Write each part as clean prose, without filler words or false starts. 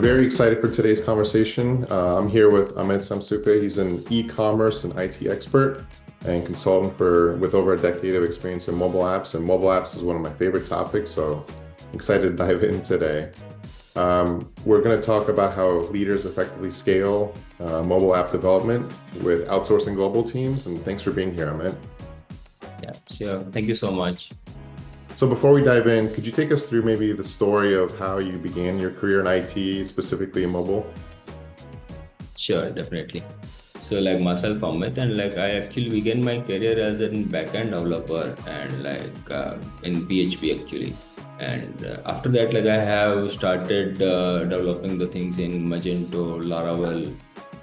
Very excited for today's conversation. I'm here with Amit Samsukha. He's an e-commerce and IT expert and consultant with over a decade of experience in mobile apps. And mobile apps is one of my favorite topics, so I'm excited to dive in today. We're going to talk about how leaders effectively scale mobile app development with outsourcing global teams. And thanks for being here, Amit. Yeah, sure. Thank you so much. So before we dive in, could you take us through maybe the story of how you began your career in IT, specifically in mobile? Sure, definitely. So like myself, Amit, and like I actually began my career as a backend developer and in PHP actually. And after that, like I have started developing the things in Magento, Laravel,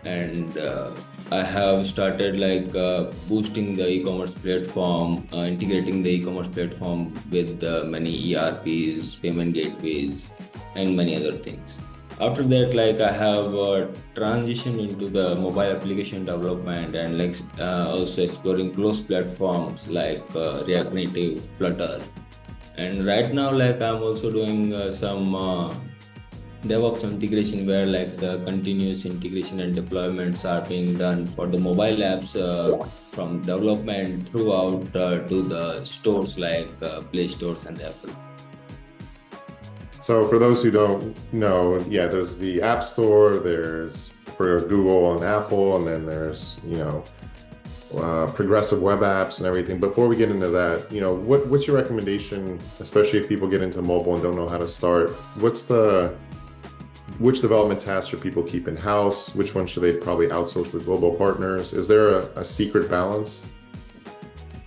and I have started boosting the e-commerce platform, integrating the e-commerce platform with many ERPs, payment gateways, and many other things. After that, like I have transitioned into the mobile application development and also exploring close platforms like React Native, Flutter, and right now like I'm also doing some DevOps integration where like the continuous integration and deployments are being done for the mobile apps from development throughout to the stores like Play Stores and Apple. So for those who don't know, yeah, there's the App Store, there's for Google and Apple, and then there's, progressive web apps and everything. Before we get into that, what's your recommendation, especially if people get into mobile and don't know how to start? Which development tasks should people keep in-house? Which one should they probably outsource with global partners? Is there a secret balance?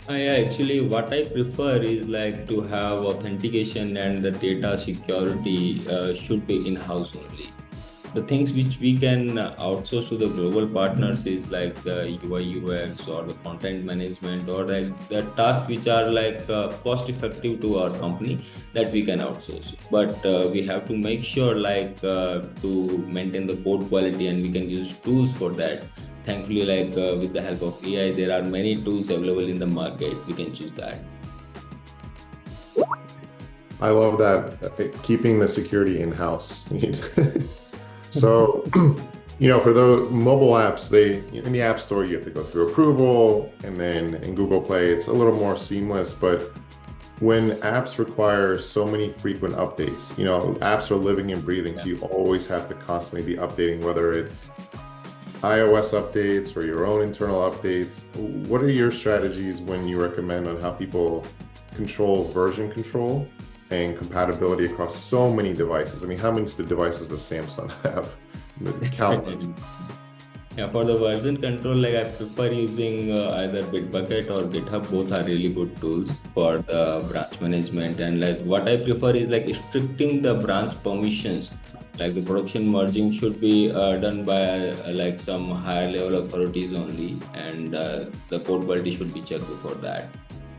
Yeah, actually, what I prefer is like to have authentication and the data security should be in-house only. The things which we can outsource to the global partners is like the UI UX or the content management or like the tasks which are cost effective to our company that we can outsource. But we have to make sure to maintain the code quality and we can use tools for that. Thankfully, with the help of AI, there are many tools available in the market. We can choose that. I love that, keeping the security in-house. So, for those mobile apps, in the App Store, you have to go through approval, and then in Google Play, it's a little more seamless. But when apps require so many frequent updates, apps are living and breathing, so you always have to constantly be updating, whether it's iOS updates or your own internal updates. What are your strategies when you recommend on how people control version control and compatibility across so many devices? I mean, how many devices does Samsung have? Count them. Yeah, for the version control, like I prefer using either Bitbucket or GitHub. Both are really good tools for the branch management. And like what I prefer is like restricting the branch permissions. Like the production merging should be done by like some higher level authorities only, and the code quality should be checked before that.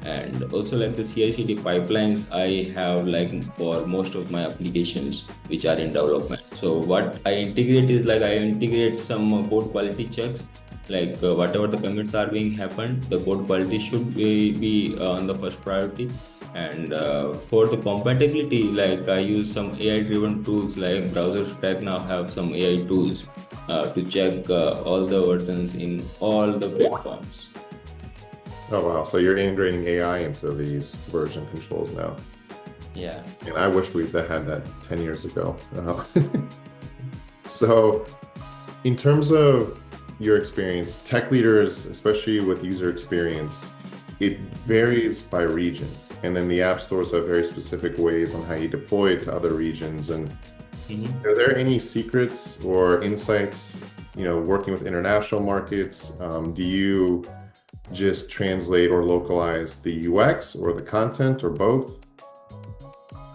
And also like the CI/CD pipelines I have like for most of my applications which are in development. So what I integrate is like I integrate some code quality checks, whatever the commits are being happened, the code quality should be on the first priority. And for the compatibility, like I use some AI driven tools like browser stack now have some AI tools to check all the versions in all the platforms. Oh, wow. So you're integrating AI into these version controls now. Yeah. And I wish we'd had that 10 years ago. So in terms of your experience, tech leaders, especially with user experience, it varies by region. And then the app stores have very specific ways on how you deploy it to other regions. And are there any secrets or insights, working with international markets? Do you just translate or localize the UX or the content or both?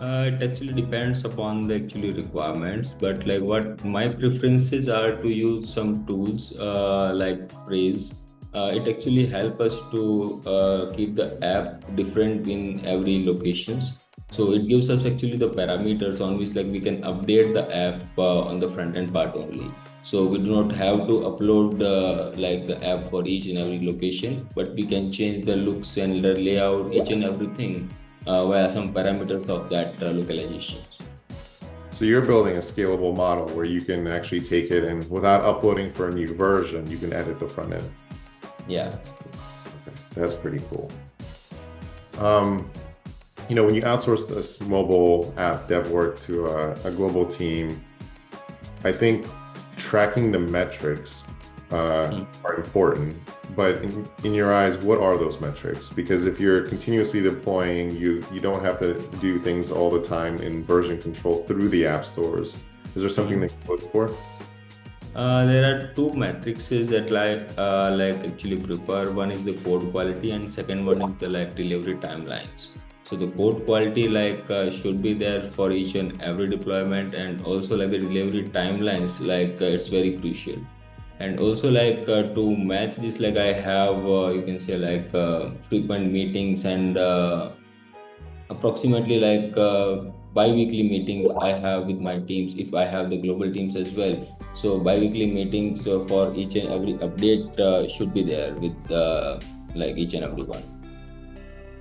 It actually depends upon the actually requirements, but like what my preferences are to use some tools like Phrase. It actually help us to keep the app different in every locations. So it gives us actually the parameters on which like we can update the app on the front end part only. So we do not have to upload the app for each and every location, but we can change the looks and the layout, each and everything via some parameters of that localization. So you're building a scalable model where you can actually take it and without uploading for a new version, you can edit the front end. Yeah. That's pretty cool. When you outsource this mobile app dev work to a global team, I think tracking the metrics are important. But in your eyes, what are those metrics? Because if you're continuously deploying, you don't have to do things all the time in version control through the app stores. Is there something that you look for? There are two matrices that like actually prefer. One is the code quality, and second one is the like delivery timelines. So the code quality should be there for each and every deployment, and also like the delivery timelines it's very crucial. And also to match this, like I have you can say frequent meetings and approximately bi-weekly meetings I have with my teams if I have the global teams as well. So bi-weekly meetings for each and every update should be there with like each and every one.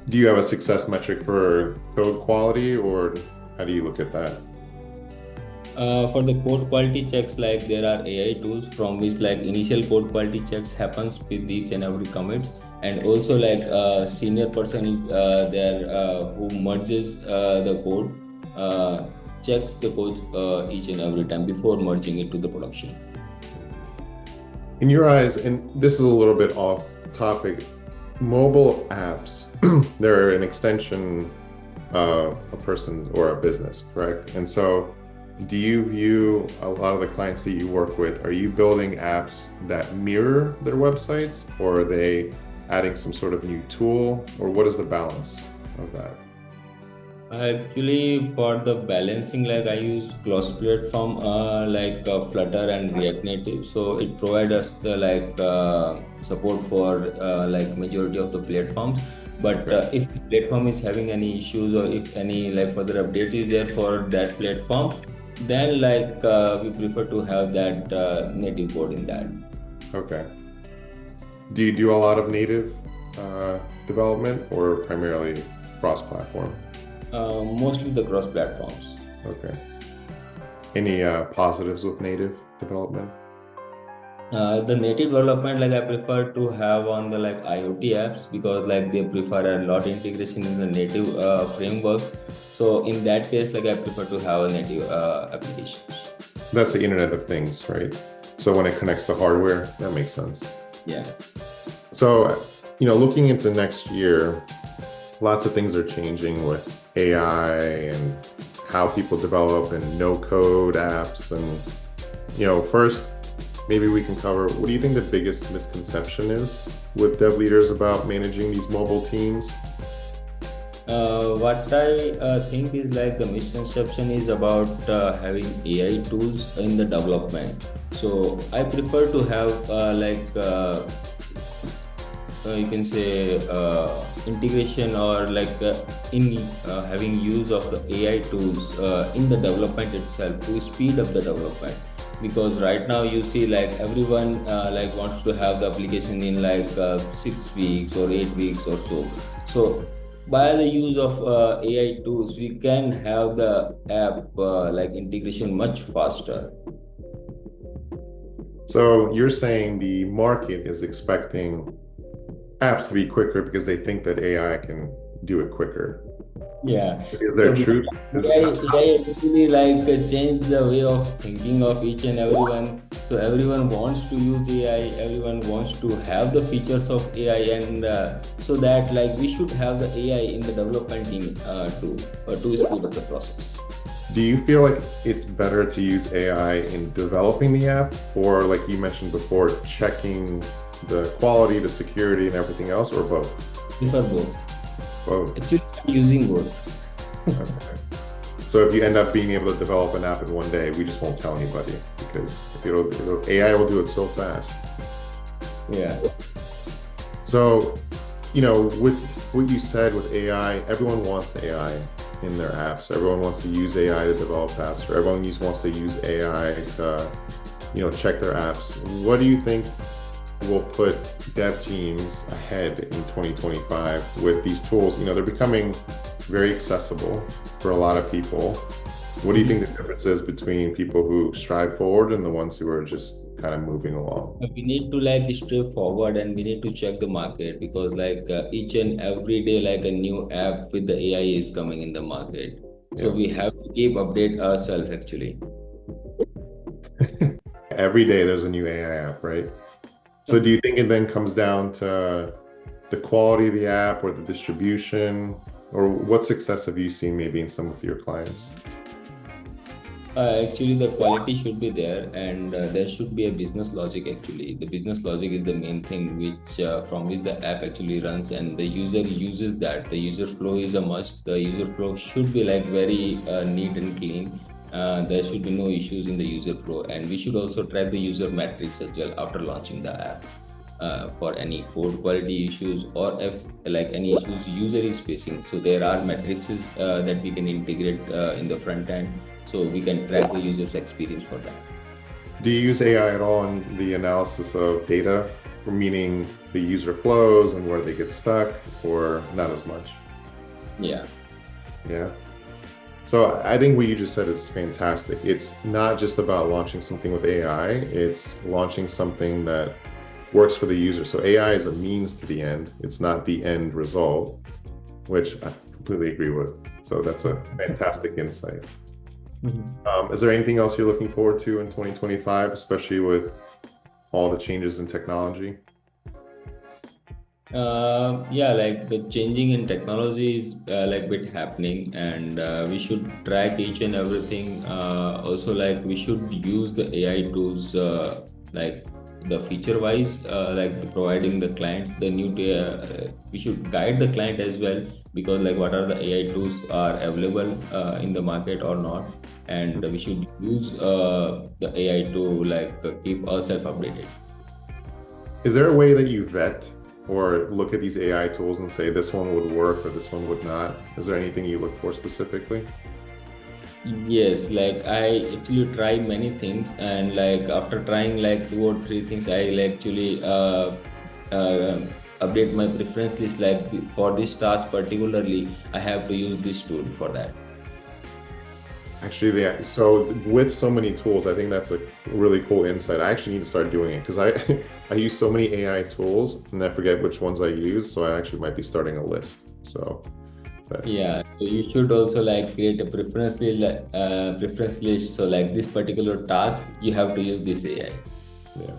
Do you have a success metric for code quality, or how do you look at that? For the code quality checks, like there are AI tools from which like initial code quality checks happens with each and every commits, and also like a senior person is there who merges the code, checks the code each and every time before merging it to the production. In your eyes, and this is a little bit off topic, mobile apps, they're an extension of a person or a business, correct? And so do you view a lot of the clients that you work with, are you building apps that mirror their websites, or are they adding some sort of new tool, or what is the balance of that? Actually, for the balancing, like I use Clutch platform, Flutter and React Native. So it provides us the support for majority of the platforms. But if the platform is having any issues, or if any like further update is there for that platform, then we prefer to have that native code in that. Okay. Do you do a lot of native development, or primarily cross-platform? Mostly the cross platforms. Okay. Any positives with native development? The native development, like I prefer to have on the like IoT apps, because like they prefer a lot integration in the native frameworks. So in that case, like I prefer to have a native applications. That's the Internet of Things, right? So when it connects to hardware, that makes sense. Yeah. So, looking into next year, lots of things are changing with AI and how people develop and no-code apps. And, first, maybe we can cover, what do you think the biggest misconception is with dev leaders about managing these mobile teams? What I think is like the misconception is about having AI tools in the development. So I prefer to have you can say integration, or in having use of the AI tools in the development itself to speed up the development. Because right now you see like everyone wants to have the application in 6 weeks or 8 weeks or so. So by the use of AI tools, we can have the app integration much faster. So you're saying the market is expecting apps to be quicker because they think that AI can do it quicker. Yeah. Is there truth? AI actually change the way of thinking of each and everyone. So everyone wants to use AI. Everyone wants to have the features of AI, and so that we should have the AI in the development team to speed up the process. Do you feel like it's better to use AI in developing the app, or like you mentioned before, checking the quality, the security, and everything else, or both? Prefer both. Both. Actually, I'm using both. Okay. So if you end up being able to develop an app in one day, we just won't tell anybody, because AI will do it so fast. Yeah. So, with what you said with AI, everyone wants AI in their apps. Everyone wants to use AI to develop faster. Everyone wants to use AI to, check their apps. What do you think will put dev teams ahead in 2025 with these tools? They're becoming very accessible for a lot of people. What do you think the difference is between people who strive forward and the ones who are just kind of moving along? We need to like stray forward and we need to check the market because like each and every day like a new app with the AI is coming in the market. So Yeah. we have to keep update ourselves actually. Every day there's a new AI app, right? So do you think it then comes down to the quality of the app or the distribution, or what success have you seen maybe in some of your clients? Actually, the quality should be there, and there should be a business logic. Actually, the business logic is the main thing, which from which the app actually runs, and the user uses that. The user flow is a must. The user flow should be like very neat and clean. There should be no issues in the user flow, and we should also track the user metrics as well after launching the app. For any code quality issues or if like any issues user is facing, so there are metrics that we can integrate in the front end so we can track the user's experience for that. Do you use AI at all in the analysis of data, meaning the user flows and where they get stuck, or not as much? Yeah. Yeah. So I think what you just said is fantastic. It's not just about launching something with AI, it's launching something that works for the user. So AI is a means to the end. It's not the end result, which I completely agree with. So that's a fantastic insight. Is there anything else you're looking forward to in 2025, especially with all the changes in technology? Yeah, like the changing in technology is like bit happening, and we should track each and everything. Also, like we should use the AI tools, like the feature wise, like providing the clients the new data. We should guide the client as well because like what are the AI tools are available in the market or not, and we should use the AI to like keep ourselves updated. Is there a way that you vet or look at these AI tools and say this one would work or this one would not? Is there anything you look for specifically? Yes, like I actually try many things, and like after trying like two or three things, I will actually uh, update my preference list. Like for this task particularly, I have to use this tool for that. Actually, yeah. So with so many tools, I think that's a really cool insight. I actually need to start doing it because I I use so many AI tools and I forget which ones I use. So I actually might be starting a list. So but, Yeah, so you should also like create a preference list. So like this particular task, you have to use this AI. yeah.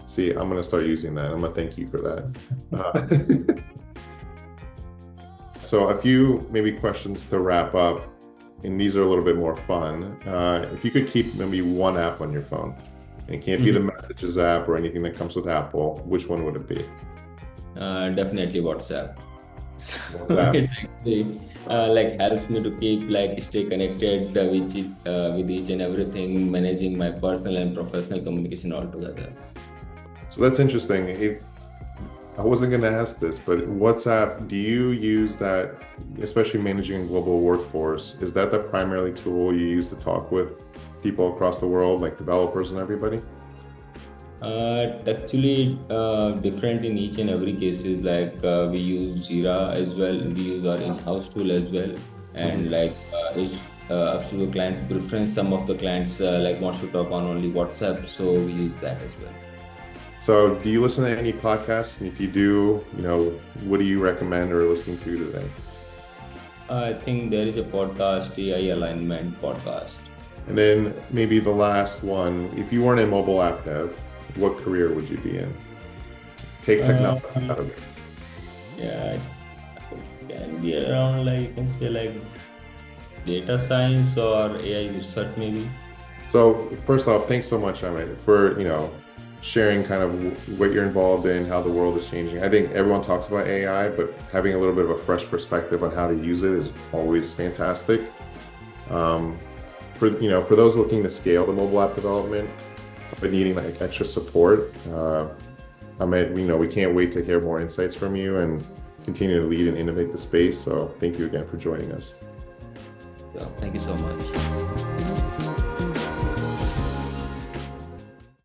See, I'm gonna start using that. I'm gonna thank you for that. Uh, so a few maybe questions to wrap up, and these are a little bit more fun. If you could keep maybe one app on your phone, and it can't be the Messages app or anything that comes with Apple, which one would it be? Definitely WhatsApp. WhatsApp. It actually like helps me to keep like stay connected with each and everything, managing my personal and professional communication all together. So that's interesting. I wasn't going to ask this, but WhatsApp, do you use that, especially managing a global workforce? Is that the primarily tool you use to talk with people across the world, like developers and everybody? Actually, different in each and every cases. Like we use Jira as well. We use our in-house tool as well, and like it's up to the client preference. Some of the clients like wants to talk on only WhatsApp, so we use that as well. So do you listen to any podcasts? And if you do, what do you recommend or listening to today? I think there is a podcast, AI alignment podcast. And then maybe the last one, if you weren't in mobile app dev, what career would you be in? Take technology out of it. Yeah, it can be around like you can say like data science or AI research maybe. So first off, thanks so much, Amit, for sharing kind of what you're involved in, how the world is changing. I think everyone talks about AI, but having a little bit of a fresh perspective on how to use it is always fantastic. For those looking to scale the mobile app development, but needing like extra support, Amit, we can't wait to hear more insights from you and continue to lead and innovate the space. So thank you again for joining us. So thank you so much.